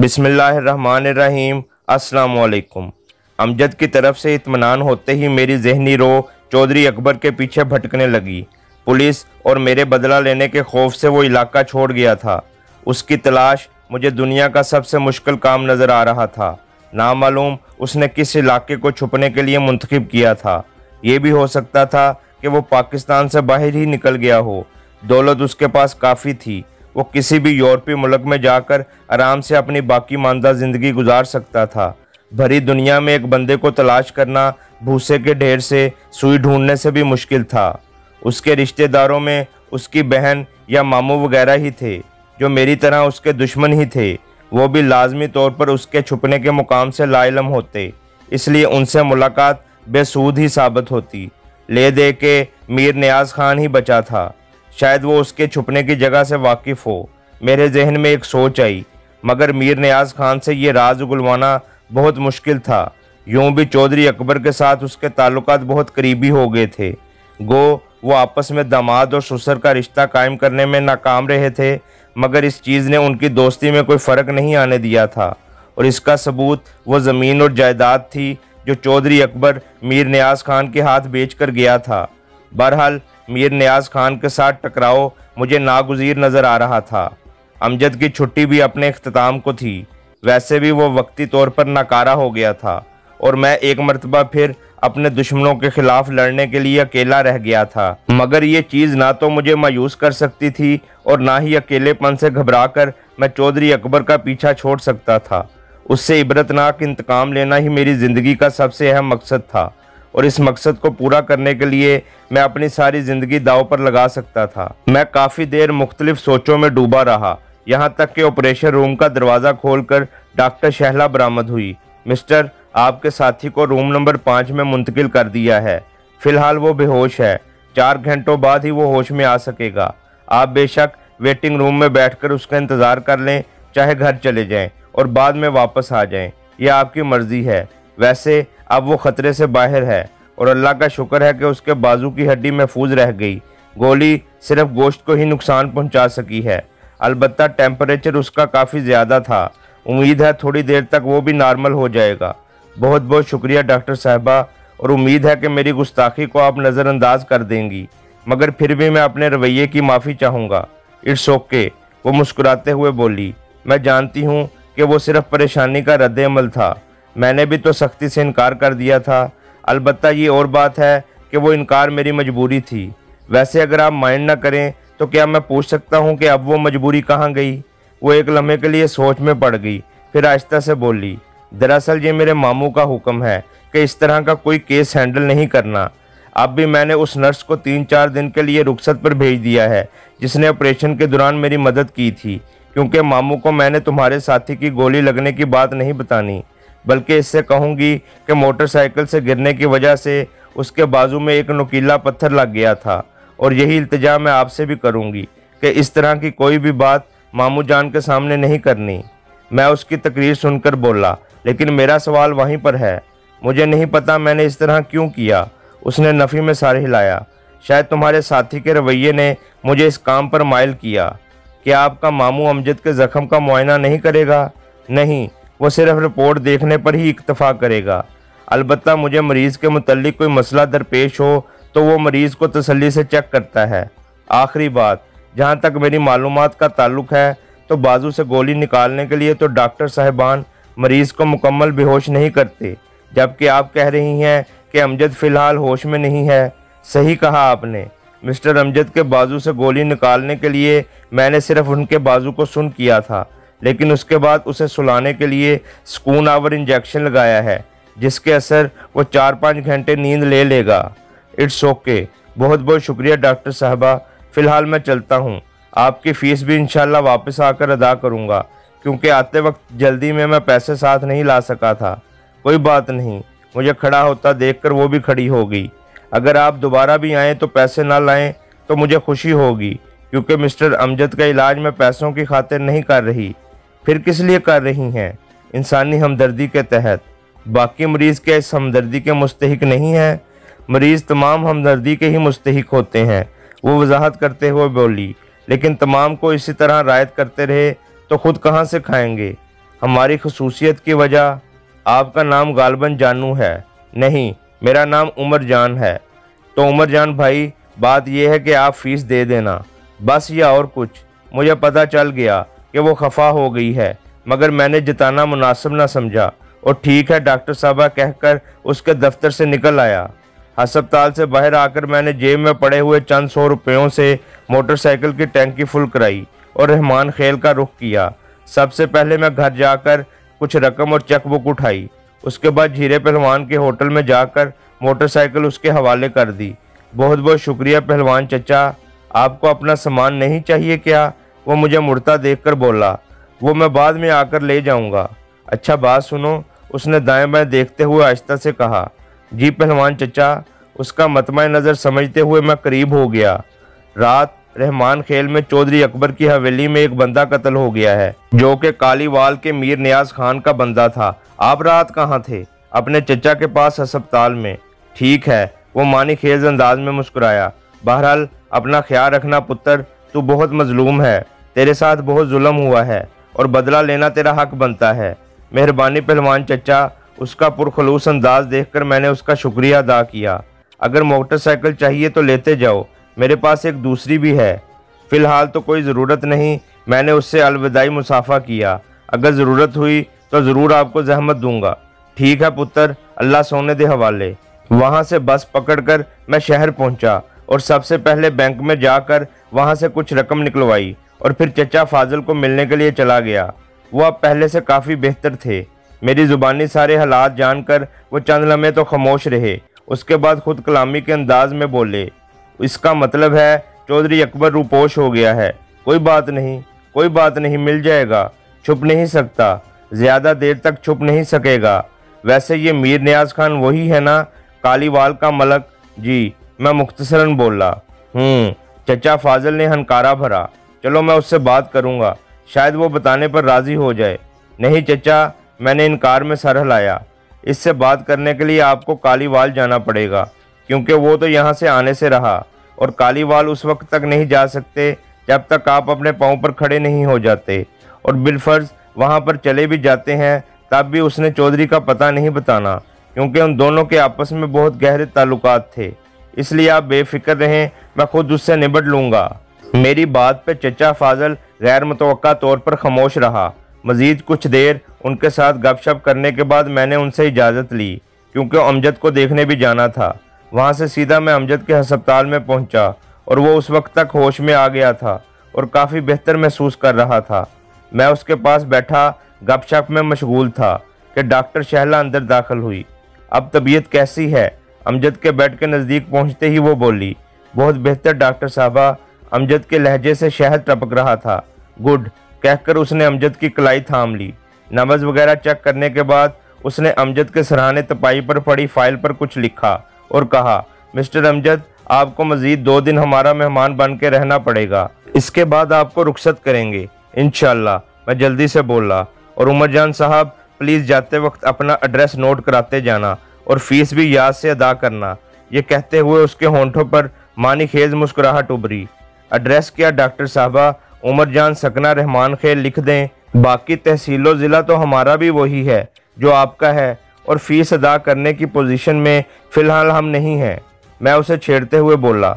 बिस्मिल्लाहिर्रहमानिर्रहीम। अस्सलाम वालेकुम। अमजद की तरफ से इत्मीनान होते ही मेरी जहनी रो चौधरी अकबर के पीछे भटकने लगी। पुलिस और मेरे बदला लेने के खौफ से वो इलाका छोड़ गया था। उसकी तलाश मुझे दुनिया का सबसे मुश्किल काम नज़र आ रहा था। नामालूम उसने किस इलाके को छुपने के लिए मुंतखब किया था। ये भी हो सकता था कि वो पाकिस्तान से बाहर ही निकल गया हो। दौलत उसके पास काफ़ी थी, वो किसी भी यूरोपीय मुल्क में जाकर आराम से अपनी बाकी मानदा ज़िंदगी गुजार सकता था। भरी दुनिया में एक बंदे को तलाश करना भूसे के ढेर से सुई ढूंढने से भी मुश्किल था। उसके रिश्तेदारों में उसकी बहन या मामू वगैरह ही थे जो मेरी तरह उसके दुश्मन ही थे। वो भी लाजमी तौर पर उसके छुपने के मुकाम से लाइलम होते, इसलिए उनसे मुलाकात बेसूद ही साबित होती। ले दे के मीर नियाज़ खान ही बचा था। शायद वो उसके छुपने की जगह से वाकिफ़ हो। मेरे जहन में एक सोच आई, मगर मीर नियाज़ खान से ये राज उगलवाना बहुत मुश्किल था। यूं भी चौधरी अकबर के साथ उसके ताल्लुकात बहुत करीबी हो गए थे। गो वो आपस में दामाद और ससुर का रिश्ता कायम करने में नाकाम रहे थे, मगर इस चीज़ ने उनकी दोस्ती में कोई फ़र्क नहीं आने दिया था। और इसका सबूत वो ज़मीन और जायदाद थी जो चौधरी अकबर मीर नियाज़ खान के हाथ बेच कर गया था। बहरहाल मीर नियाज़ खान के साथ टकराव मुझे नागुज़ीर नज़र आ रहा था। अमजद की छुट्टी भी अपने इख्तिताम को थी। वैसे भी वो वक्ती तौर पर नाकारा हो गया था और मैं एक मरतबा फिर अपने दुश्मनों के खिलाफ लड़ने के लिए अकेला रह गया था। मगर ये चीज़ ना तो मुझे मायूस कर सकती थी और ना ही अकेलेपन से घबरा कर मैं चौधरी अकबर का पीछा छोड़ सकता था। उससे इबरतनाक इंतकाम लेना ही मेरी ज़िंदगी का सबसे अहम मकसद था और इस मकसद को पूरा करने के लिए मैं अपनी सारी ज़िंदगी दांव पर लगा सकता था। मैं काफ़ी देर मुख्तलिफ सोचों में डूबा रहा, यहाँ तक कि ऑपरेशन रूम का दरवाज़ा खोलकर डॉक्टर शहला बरामद हुई। मिस्टर, आपके साथी को रूम नंबर 5 में मुंतकिल कर दिया है। फ़िलहाल वो बेहोश है। 4 घंटों बाद ही वो होश में आ सकेगा। आप बेशक वेटिंग रूम में बैठकर उसका इंतज़ार कर लें, चाहे घर चले जाएं और बाद में वापस आ जाएं। यह आपकी मर्ज़ी है। वैसे अब वो ख़तरे से बाहर है और अल्लाह का शुक्र है कि उसके बाजू की हड्डी महफूज रह गई। गोली सिर्फ गोश्त को ही नुकसान पहुंचा सकी है। अलबत्ता टेम्परेचर उसका काफ़ी ज़्यादा था। उम्मीद है थोड़ी देर तक वो भी नॉर्मल हो जाएगा। बहुत बहुत शुक्रिया डॉक्टर साहबा, और उम्मीद है कि मेरी गुस्ताखी को आप नज़रअंदाज कर देंगी, मगर फिर भी मैं अपने रवैये की माफ़ी चाहूँगा। इट्स ओके, वो मुस्कुराते हुए बोली। मैं जानती हूँ कि वो सिर्फ परेशानी का रद्द-ए-अमल था। मैंने भी तो सख्ती से इनकार कर दिया था। अलबत्ता ये और बात है कि वो इनकार मेरी मजबूरी थी। वैसे अगर आप माइंड ना करें तो क्या मैं पूछ सकता हूँ कि अब वो मजबूरी कहाँ गई? वो एक लम्हे के लिए सोच में पड़ गई, फिर आहिस्ता से बोली, दरअसल ये मेरे मामू का हुक्म है कि इस तरह का कोई केस हैंडल नहीं करना। अब भी मैंने उस नर्स को 3-4 दिन के लिए रुखसत पर भेज दिया है जिसने ऑपरेशन के दौरान मेरी मदद की थी, क्योंकि मामू को मैंने तुम्हारे साथी की गोली लगने की बात नहीं बतानी, बल्कि इससे कहूँगी कि मोटरसाइकिल से गिरने की वजह से उसके बाजू में एक नुकीला पत्थर लग गया था। और यही इल्तिजा मैं आपसे भी करूँगी कि इस तरह की कोई भी बात मामू जान के सामने नहीं करनी। मैं उसकी तकरीर सुनकर बोला, लेकिन मेरा सवाल वहीं पर है। मुझे नहीं पता मैंने इस तरह क्यों किया। उसने नफ़ी में सर हिलाया। शायद तुम्हारे साथी के रवैये ने मुझे इस काम पर माइल किया। क्या आपका मामू अमजद के ज़ख्म का मुआयना नहीं करेगा? नहीं, वो सिर्फ रिपोर्ट देखने पर ही इक्तफ़ा करेगा। अलबत्ता मुझे मरीज़ के मुतल्लिक कोई मसला दरपेश हो तो वो मरीज़ को तसल्ली से चेक करता है। आखिरी बात, जहाँ तक मेरी मालूमात का ताल्लुक़ है तो बाजू से गोली निकालने के लिए तो डॉक्टर साहिबान मरीज़ को मुकम्मल बेहोश नहीं करते, जबकि आप कह रही हैं कि अमजद फ़िलहाल होश में नहीं है। सही कहा आपने। मिस्टर अमजद के बाजू से गोली निकालने के लिए मैंने सिर्फ उनके बाजू को सुन किया था, लेकिन उसके बाद उसे सुलाने के लिए सुकून आवर इंजेक्शन लगाया है, जिसके असर वो 4-5 घंटे नींद ले लेगा। इट्स ओके, बहुत बहुत शुक्रिया डॉक्टर साहबा। फ़िलहाल मैं चलता हूँ। आपकी फ़ीस भी इंशाल्लाह वापस आकर अदा करूँगा, क्योंकि आते वक्त जल्दी में मैं पैसे साथ नहीं ला सका था। कोई बात नहीं, मुझे खड़ा होता देखकर वो भी खड़ी हो गई। अगर आप दोबारा भी आएँ तो पैसे ना लाएँ तो मुझे खुशी होगी, क्योंकि मिस्टर अमजद का इलाज मैं पैसों की खातिर नहीं कर रही। फिर किस लिए कर रही हैं? इंसानी हमदर्दी के तहत। बाकी मरीज़ क्या इस हमदर्दी के मुस्तहिक नहीं हैं? मरीज़ तमाम हमदर्दी के ही मुस्तहिक होते हैं, वो वजाहत करते हुए बोली। लेकिन तमाम को इसी तरह रायत करते रहे तो ख़ुद कहाँ से खाएंगे? हमारी खसूसियत की वजह? आपका नाम गालबन जानू है। नहीं, मेरा नाम उमर जान है। तो उमर जान भाई, बात यह है कि आप फीस दे देना, बस, या और कुछ? मुझे पता चल गया कि वो खफा हो गई है, मगर मैंने जताना मुनासिब ना समझा और ठीक है डॉक्टर साहबा कहकर उसके दफ्तर से निकल आया। अस्पताल से बाहर आकर मैंने जेब में पड़े हुए चंद 100 रुपयों से मोटरसाइकिल की टैंकी फुल कराई और रहमान खेल का रुख किया। सबसे पहले मैं घर जाकर कुछ रकम और चेक बुक उठाई। उसके बाद झीरे पहलवान के होटल में जाकर मोटरसाइकिल उसके हवाले कर दी। बहुत बहुत शुक्रिया पहलवान चचा, आपको अपना सामान नहीं चाहिए क्या? वो मुझे मुड़ता देखकर बोला। वो मैं बाद में आकर ले जाऊंगा। अच्छा बात सुनो, उसने दाएं बाएं देखते हुए आहिस्ता से कहा। जी पहलवान चचा। उसका मतमा नज़र समझते हुए मैं करीब हो गया। रात रहमान खेल में चौधरी अकबर की हवेली में एक बंदा कत्ल हो गया है, जो कि कालीवाल के मीर नियाज खान का बंदा था। आप रात कहाँ थे? अपने चचा के पास अस्पताल में। ठीक है, वो मानी खेज अंदाज में मुस्कुराया। बहरहाल अपना ख्याल रखना पुत्र, तू बहुत मजलूम है, तेरे साथ बहुत जुल्म हुआ है और बदला लेना तेरा हक बनता है। मेहरबानी पहलवान चचा। उसका पुरखलूस अंदाज देखकर मैंने उसका शुक्रिया अदा किया। अगर मोटरसाइकिल चाहिए तो लेते जाओ, मेरे पास एक दूसरी भी है। फ़िलहाल तो कोई ज़रूरत नहीं, मैंने उससे अलविदाई मुसाफा किया। अगर ज़रूरत हुई तो ज़रूर आपको जहमत दूंगा। ठीक है पुत्र, अल्लाह सोने दे हवाले। वहाँ से बस पकड़कर मैं शहर पहुँचा और सबसे पहले बैंक में जाकर वहाँ से कुछ रकम निकलवाई और फिर चचा फाजिल को मिलने के लिए चला गया। वो अब पहले से काफ़ी बेहतर थे। मेरी ज़ुबानी सारे हालात जानकर वो चंद लम्हे तो खामोश रहे। उसके बाद खुद कलामी के अंदाज में बोले, इसका मतलब है चौधरी अकबर रूपोश हो गया है। कोई बात नहीं, कोई बात नहीं, मिल जाएगा। छुप नहीं सकता, ज़्यादा देर तक छुप नहीं सकेगा। वैसे ये मीर नियाज खान वही है ना, कालीवाल का मलक? जी, मैं मुख्तसरन बोला। चचा फाजिल ने हनकारा भरा। चलो मैं उससे बात करूँगा, शायद वो बताने पर राज़ी हो जाए। नहीं चचा, मैंने इनकार में सर हिलाया। इससे बात करने के लिए आपको कालीवाल जाना पड़ेगा, क्योंकि वो तो यहाँ से आने से रहा और कालीवाल उस वक्त तक नहीं जा सकते जब तक आप अपने पाँव पर खड़े नहीं हो जाते, और बिलफर्ज वहाँ पर चले भी जाते हैं तब भी उसने चौधरी का पता नहीं बताना, क्योंकि उन दोनों के आपस में बहुत गहरे ताल्लुकात थे। इसलिए आप बेफिक्र रहें, मैं खुद उससे निपट लूँगा। मेरी बात पर चचा फाजिल गैर मुतवक्का तौर पर खामोश रहा। मज़ीद कुछ देर उनके साथ गपशप करने के बाद मैंने उनसे इजाज़त ली, क्योंकि अमजद को देखने भी जाना था। वहाँ से सीधा मैं अमजद के अस्पताल में पहुँचा और वो उस वक्त तक होश में आ गया था और काफ़ी बेहतर महसूस कर रहा था। मैं उसके पास बैठा गपशप में मशगूल था कि डॉक्टर शहला अंदर दाखिल हुई। अब तबीयत कैसी है? अमजद के बेड के नज़दीक पहुँचते ही वो बोली। बहुत बेहतर डॉक्टर साहबा। अमजद के लहजे से शहद टपक रहा था। गुड कहकर उसने अमजद की कलाई थाम ली। नब्ज़ वगैरह चेक करने के बाद उसने अमजद के सराहने तपाई पर पड़ी फाइल पर कुछ लिखा और कहा, मिस्टर अमजद, आपको मज़ीद 2 दिन हमारा मेहमान बन के रहना पड़ेगा। इसके बाद आपको रुखसत करेंगे इंशाअल्लाह। मैं जल्दी से बोला। और उमर जान साहब, प्लीज़ जाते वक्त अपना एड्रेस नोट कराते जाना और फीस भी याद से अदा करना। ये कहते हुए उसके होंठों पर मानी खेज मुस्कुराहट उभरी। एड्रेस क्या डॉक्टर साहबा? उमर जान सकना रहमान खेल लिख दें। बाकी तहसीलो ज़िला तो हमारा भी वही है जो आपका है, और फीस अदा करने की पोजीशन में फ़िलहाल हम नहीं हैं। मैं उसे छेड़ते हुए बोला।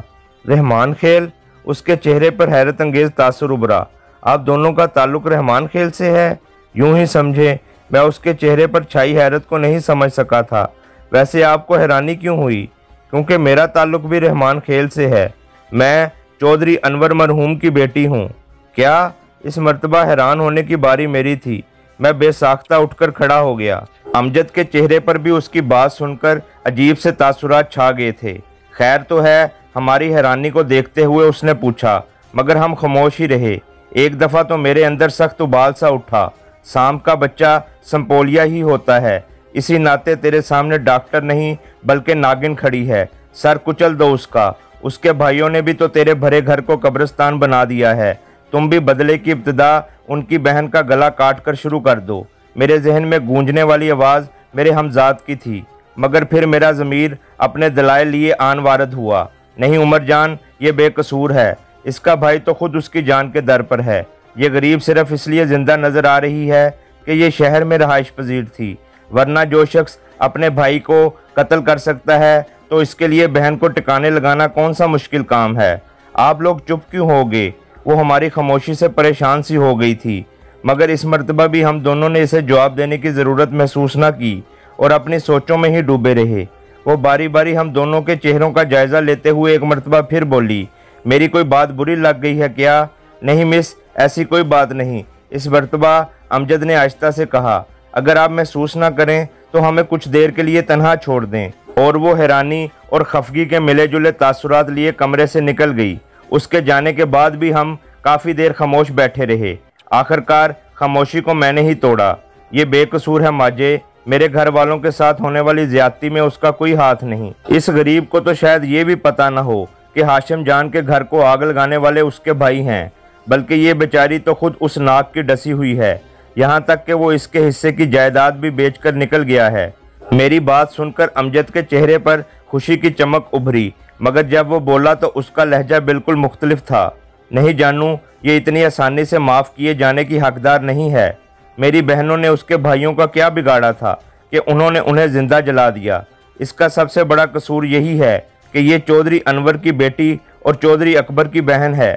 रहमान खेल? उसके चेहरे पर हैरत अंगेज़ तासुर उभरा। आप दोनों का ताल्लुक़ रहमान खेल से है? यूं ही समझे। मैं उसके चेहरे पर छाई हैरत को नहीं समझ सका था। वैसे आपको हैरानी क्यों हुई? क्योंकि मेरा ताल्लुक़ भी रहमान खेल से है। मैं चौधरी अनवर मरहूम की बेटी हूँ। क्या? इस मर्तबा हैरान होने की बारी मेरी थी। मैं बेसाख्ता उठकर खड़ा हो गया। अमजद के चेहरे पर भी उसकी बात सुनकर अजीब से तासुरात छा गए थे। खैर तो है? हमारी हैरानी को देखते हुए उसने पूछा, मगर हम खामोश ही रहे। एक दफ़ा तो मेरे अंदर सख्त उबाल सा उठा। सांप का बच्चा संपोलिया ही होता है। इसी नाते तेरे सामने डॉक्टर नहीं बल्कि नागिन खड़ी है। सर कुचल दो उसका। उसके भाइयों ने भी तो तेरे भरे घर को कब्रिस्तान बना दिया है। तुम भी बदले की इब्तिदा उनकी बहन का गला काट कर शुरू कर दो। मेरे जहन में गूंजने वाली आवाज़ मेरे हमजाद की थी, मगर फिर मेरा ज़मीर अपने दलाइल लिए आन वारद हुआ। नहीं उमर जान, ये बेकसूर है। इसका भाई तो खुद उसकी जान के दर पर है। ये गरीब सिर्फ इसलिए ज़िंदा नज़र आ रही है کہ ये शहर में रहाइश पजीर थी, वरना जो शख्स अपने भाई को कत्ल कर सकता है तो इसके लिए बहन को टिकाने लगाना कौन सा मुश्किल काम है। आप लोग चुप क्यों हो गए? वो हमारी खामोशी से परेशान सी हो गई थी, मगर इस मर्तबा भी हम दोनों ने इसे जवाब देने की ज़रूरत महसूस न की और अपनी सोचों में ही डूबे रहे। वो बारी बारी हम दोनों के चेहरों का जायज़ा लेते हुए एक मर्तबा फिर बोली, मेरी कोई बात बुरी लग गई है क्या? नहीं मिस, ऐसी कोई बात नहीं। इस मर्तबा अमजद ने आहिस्ता से कहा, अगर आप महसूस ना करें तो हमें कुछ देर के लिए तन्हा छोड़ दें। और वो हैरानी और खफगी के मिले जुले तासुरात लिए कमरे से निकल गई। उसके जाने के बाद भी हम काफ़ी देर खामोश बैठे रहे। आखिरकार खामोशी को मैंने ही तोड़ा। ये बेकसूर है माजे, मेरे घर वालों के साथ होने वाली ज्यादती में उसका कोई हाथ नहीं। इस गरीब को तो शायद ये भी पता न हो कि हाशिम जान के घर को आग लगाने वाले उसके भाई हैं, बल्कि ये बेचारी तो खुद उस नाक की डसी हुई है, यहाँ तक कि वो इसके हिस्से की जायदाद भी बेचकर निकल गया है। मेरी बात सुनकर अमजद के चेहरे पर खुशी की चमक उभरी, मगर जब वो बोला तो उसका लहजा बिल्कुल मुख्तलिफ था। नहीं जानू, ये इतनी आसानी से माफ़ किए जाने की हकदार नहीं है। मेरी बहनों ने उसके भाइयों का क्या बिगाड़ा था कि उन्होंने उन्हें जिंदा जला दिया। इसका सबसे बड़ा कसूर यही है कि ये चौधरी अनवर की बेटी और चौधरी अकबर की बहन है।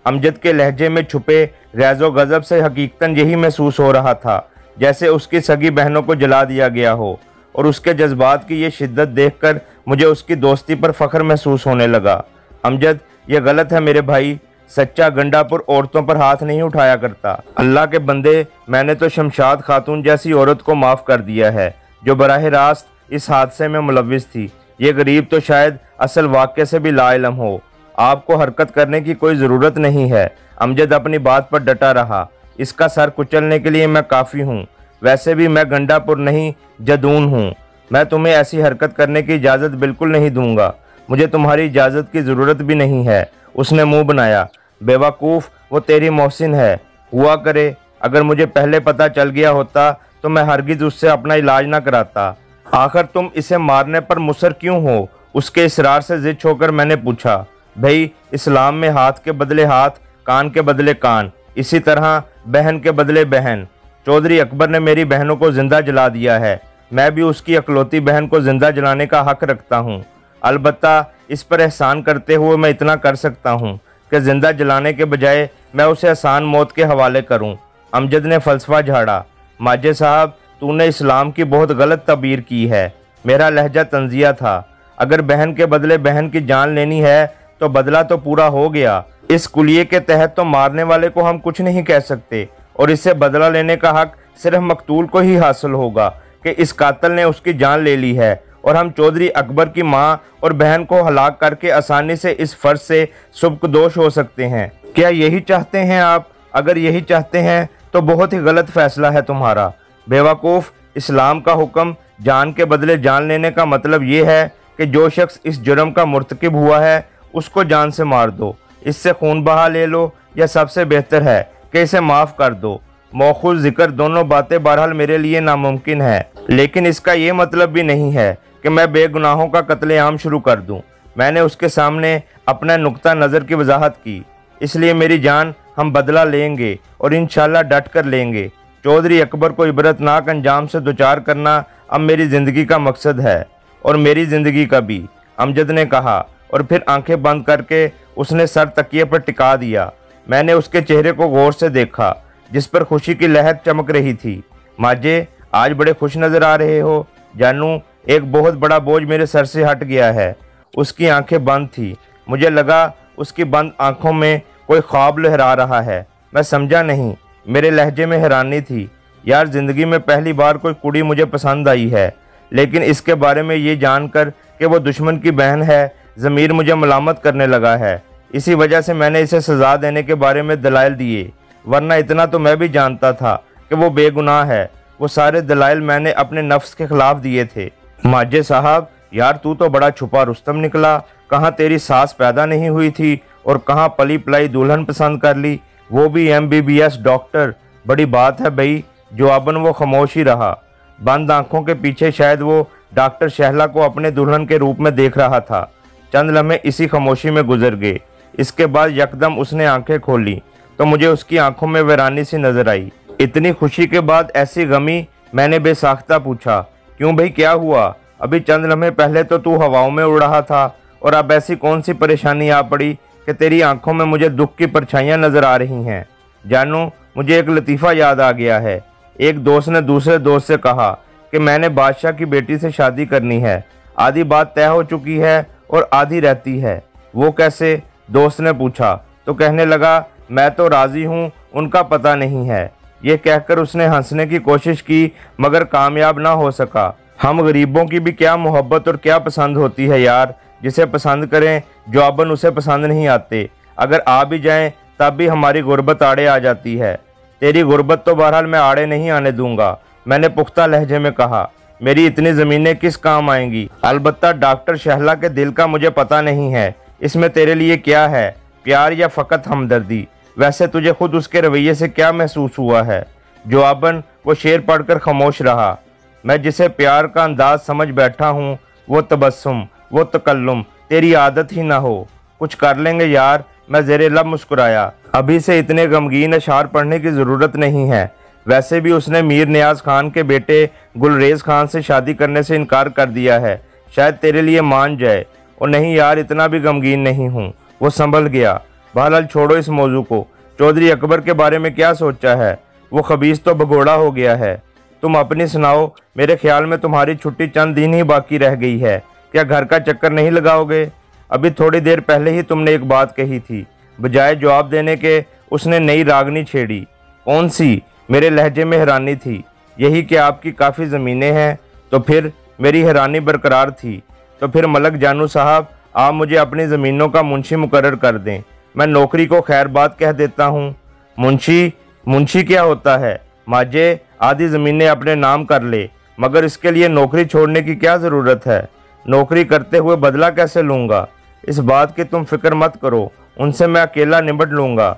अमजद के लहजे में छुपे गैज़ो गज़ब से हकीकतन यही महसूस हो रहा था जैसे उसकी सगी बहनों को जला दिया गया हो, और उसके जज्बात की ये शिद्दत देखकर मुझे उसकी दोस्ती पर फ़ख्र महसूस होने लगा। अमजद, ये गलत है मेरे भाई, सच्चा गंडापुर औरतों पर हाथ नहीं उठाया करता। अल्लाह के बंदे, मैंने तो शमशाद खातून जैसी औरत को माफ़ कर दिया है जो बराह रास्त इस हादसे में मुलव्विस थी। ये गरीब तो शायद असल वाक़े से भी लाइलम हो। आपको हरकत करने की कोई ज़रूरत नहीं है। अमजद अपनी बात पर डटा रहा। इसका सर कुचलने के लिए मैं काफ़ी हूँ। वैसे भी मैं गंडापुर नहीं, जदून हूँ। मैं तुम्हें ऐसी हरकत करने की इजाज़त बिल्कुल नहीं दूंगा। मुझे तुम्हारी इजाज़त की ज़रूरत भी नहीं है। उसने मुंह बनाया। बेवकूफ़, वो तेरी मोहसिन है। हुआ करे, अगर मुझे पहले पता चल गया होता तो मैं हरगिज़ उससे अपना इलाज ना कराता। आखिर तुम इसे मारने पर मुसर क्यों हो? उसके इसरार से ज़िद होकर मैंने पूछा। भाई, इस्लाम में हाथ के बदले हाथ, कान के बदले कान, इसी तरह बहन के बदले बहन। चौधरी अकबर ने मेरी बहनों को जिंदा जला दिया है। मैं भी उसकी अकलौती बहन को जिंदा जलाने का हक रखता हूँ। अलबत्ता इस पर एहसान करते हुए मैं इतना कर सकता हूँ कि जिंदा जलाने के बजाय मैं उसे आसान मौत के हवाले करूँ। अमजद ने फ़लसफ़ा झाड़ा। माजे साहब, तूने इस्लाम की बहुत गलत तबीर की है। मेरा लहजा तंजिया था। अगर बहन के बदले बहन की जान लेनी है तो बदला तो पूरा हो गया। इस कुलिये के तहत तो मारने वाले को हम कुछ नहीं कह सकते, और इससे बदला लेने का हक सिर्फ मकतूल को ही हासिल होगा कि इस कातिल ने उसकी जान ले ली है, और हम चौधरी अकबर की माँ और बहन को हलाक करके आसानी से इस फर्ज से सुबकदोश हो सकते हैं। क्या यही चाहते हैं आप? अगर यही चाहते हैं तो बहुत ही गलत फैसला है तुम्हारा। बेवकूफ़, इस्लाम का हुक्म जान के बदले जान लेने का मतलब ये है कि जो शख्स इस जुर्म का मुर्तकिब हुआ है उसको जान से मार दो। इससे खून बहा ले लो, या सबसे बेहतर है कि इसे माफ़ कर दो। मौखूज़ ज़िक्र दोनों बातें बहरहाल मेरे लिए नामुमकिन है, लेकिन इसका ये मतलब भी नहीं है कि मैं बेगुनाहों का कत्लेआम शुरू कर दूं। मैंने उसके सामने अपना नुक्ता नज़र की वजाहत की। इसलिए मेरी जान, हम बदला लेंगे और इंशाल्लाह डट कर लेंगे। चौधरी अकबर को इबरतनाक अंजाम से दुचार करना अब मेरी ज़िंदगी का मकसद है, और मेरी ज़िंदगी का भी, अमजद ने कहा, और फिर आंखें बंद करके उसने सर तकिए पर टिका दिया। मैंने उसके चेहरे को गौर से देखा, जिस पर खुशी की लहर चमक रही थी। माजे, आज बड़े खुश नज़र आ रहे हो। जानू, एक बहुत बड़ा बोझ मेरे सर से हट गया है। उसकी आंखें बंद थी। मुझे लगा उसकी बंद आंखों में कोई ख्वाब लहरा रहा है। मैं समझा नहीं। मेरे लहजे में हैरानी थी। यार, ज़िंदगी में पहली बार कोई कुड़ी मुझे पसंद आई है, लेकिन इसके बारे में ये जानकर कि वो दुश्मन की बहन है, ज़मीर मुझे मलामत करने लगा है। इसी वजह से मैंने इसे सज़ा देने के बारे में दलाइल दिए, वरना इतना तो मैं भी जानता था कि वो बेगुनाह है। वो सारे दलाइल मैंने अपने नफ्स के खिलाफ दिए थे। माजे साहब, यार तू तो बड़ा छुपा रुस्तम निकला। कहाँ तेरी सास पैदा नहीं हुई थी और कहाँ पली पलाई दुल्हन पसंद कर ली, वो भी MBBS डॉक्टर। बड़ी बात है भाई। जवाबन वो खामोश ही रहा। बंद आंखों के पीछे शायद वो डॉक्टर शहला को अपने दुल्हन के रूप में देख रहा था। चंद लम्हे इसी खामोशी में गुजर गए। इसके बाद यकदम उसने आंखें खोली तो मुझे उसकी आंखों में वीरानी सी नजर आई। इतनी खुशी के बाद ऐसी गमी, मैंने बेसाख्ता पूछा। क्यों भाई, क्या हुआ? अभी चंद लम्हे पहले तो तू हवाओं में उड़ रहा था, और अब ऐसी कौन सी परेशानी आ पड़ी कि तेरी आंखों में मुझे दुख की परछाइयाँ नजर आ रही हैं? जानू, मुझे एक लतीफ़ा याद आ गया है। एक दोस्त ने दूसरे दोस्त से कहा कि मैंने बादशाह की बेटी से शादी करनी है। आधी बात तय हो चुकी है और आधी रहती है। वो कैसे? दोस्त ने पूछा तो कहने लगा, मैं तो राज़ी हूँ, उनका पता नहीं है। ये कहकर उसने हंसने की कोशिश की मगर कामयाब ना हो सका। हम गरीबों की भी क्या मोहब्बत और क्या पसंद होती है यार। जिसे पसंद करें जवाबन उसे पसंद नहीं आते। अगर आ भी जाएं तब भी हमारी गुर्बत आड़े आ जाती है। तेरी गुर्बत तो बहरहाल मैं आड़े नहीं आने दूंगा, मैंने पुख्ता लहजे में कहा। मेरी इतनी ज़मीनें किस काम आएंगी? अलबत्ता डॉक्टर शहला के दिल का मुझे पता नहीं है, इसमें तेरे लिए क्या है, प्यार या फ़कत हमदर्दी? वैसे तुझे खुद उसके रवैये से क्या महसूस हुआ है? जवाबन वो शेर पढ़कर खामोश रहा। मैं जिसे प्यार का अंदाज समझ बैठा हूँ, वो तबस्सुम, वो तकल्लुम तेरी आदत ही ना हो। कुछ कर लेंगे यार, मैं ज़ेरे लब मुस्कुराया। अभी से इतने गमगीन अशार पढ़ने की ज़रूरत नहीं है। वैसे भी उसने मीर नियाज खान के बेटे गुलरेज खान से शादी करने से इनकार कर दिया है, शायद तेरे लिए मान जाए। और नहीं यार, इतना भी गमगीन नहीं हूँ। वो संभल गया। बहरहाल छोड़ो इस मौजू को। चौधरी अकबर के बारे में क्या सोचा है? वो खबीस तो भगोड़ा हो गया है। तुम अपनी सुनाओ। मेरे ख्याल में तुम्हारी छुट्टी चंद दिन ही बाकी रह गई है। क्या घर का चक्कर नहीं लगाओगे? अभी थोड़ी देर पहले ही तुमने एक बात कही थी। बजाय जवाब देने के उसने नई रागनी छेड़ी। कौन सी? मेरे लहजे में हैरानी थी। यही कि आपकी काफ़ी ज़मीनें हैं। तो फिर? मेरी हैरानी बरकरार थी। तो फिर मलक जानू साहब, आप मुझे अपनी ज़मीनों का मुंशी मुकर्रर कर दें। मैं नौकरी को खैर बात कह देता हूँ। मुंशी? मुंशी क्या होता है? माजे, आधी ज़मीनें अपने नाम कर ले, मगर इसके लिए नौकरी छोड़ने की क्या ज़रूरत है? नौकरी करते हुए बदला कैसे लूँगा? इस बात की तुम फिक्र मत करो, उनसे मैं अकेला निपट लूँगा।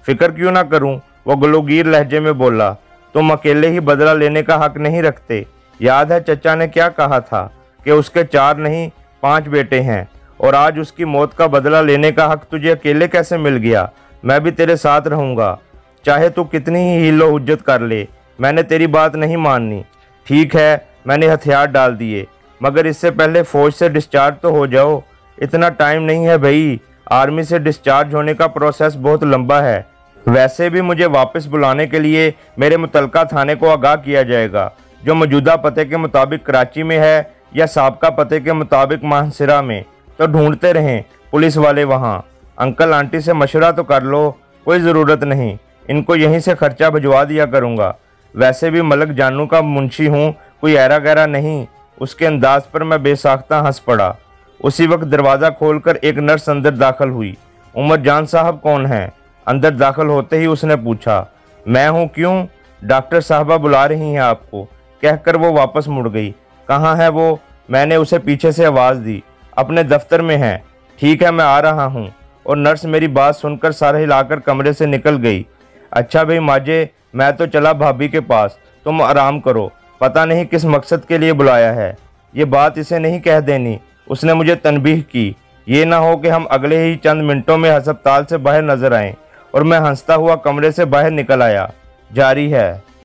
फिक्र क्यों ना करूँ? वो गलोगीर लहजे में बोला। तुम अकेले ही बदला लेने का हक नहीं रखते। याद है चचा ने क्या कहा था कि उसके 4 नहीं 5 बेटे हैं, और आज उसकी मौत का बदला लेने का हक तुझे अकेले कैसे मिल गया? मैं भी तेरे साथ रहूँगा, चाहे तू कितनी ही हीलो हुज्जत कर ले। मैंने तेरी बात नहीं माननी। ठीक है, मैंने हथियार डाल दिए, मगर इससे पहले फ़ौज से डिस्चार्ज तो हो जाओ। इतना टाइम नहीं है भाई, आर्मी से डिस्चार्ज होने का प्रोसेस बहुत लंबा है। वैसे भी मुझे वापस बुलाने के लिए मेरे मुतलका थाने को आगाह किया जाएगा, जो मौजूदा पते के मुताबिक कराची में है या साबका पते के मुताबिक मानसरा में। तो ढूंढते रहें पुलिस वाले वहाँ। अंकल आंटी से मशवरा तो कर लो। कोई ज़रूरत नहीं, इनको यहीं से खर्चा भिजवा दिया करूँगा। वैसे भी मलक जानू का मुंशी हूँ, कोई ऐरा गैरा नहीं। उसके अंदाज पर मैं बेसाख्ता हंस पड़ा। उसी वक्त दरवाज़ा खोलकर एक नर्स अंदर दाखिल हुई। उमर जान साहब कौन हैं? अंदर दाखिल होते ही उसने पूछा। मैं हूँ, क्यों? डॉक्टर साहबा बुला रही हैं आपको, कहकर वो वापस मुड़ गई। कहाँ है वो? मैंने उसे पीछे से आवाज़ दी। अपने दफ्तर में है। ठीक है, मैं आ रहा हूँ। और नर्स मेरी बात सुनकर सर हिलाकर कमरे से निकल गई। अच्छा भाई माजे, मैं तो चला भाभी के पास, तुम आराम करो। पता नहीं किस मकसद के लिए बुलाया है। ये बात इसे नहीं कह देनी, उसने मुझे तनबीह की। ये ना हो कि हम अगले ही चंद मिनटों में अस्पताल से बाहर नजर आएं। और मैं हंसता हुआ कमरे से बाहर निकल आया। जारी है।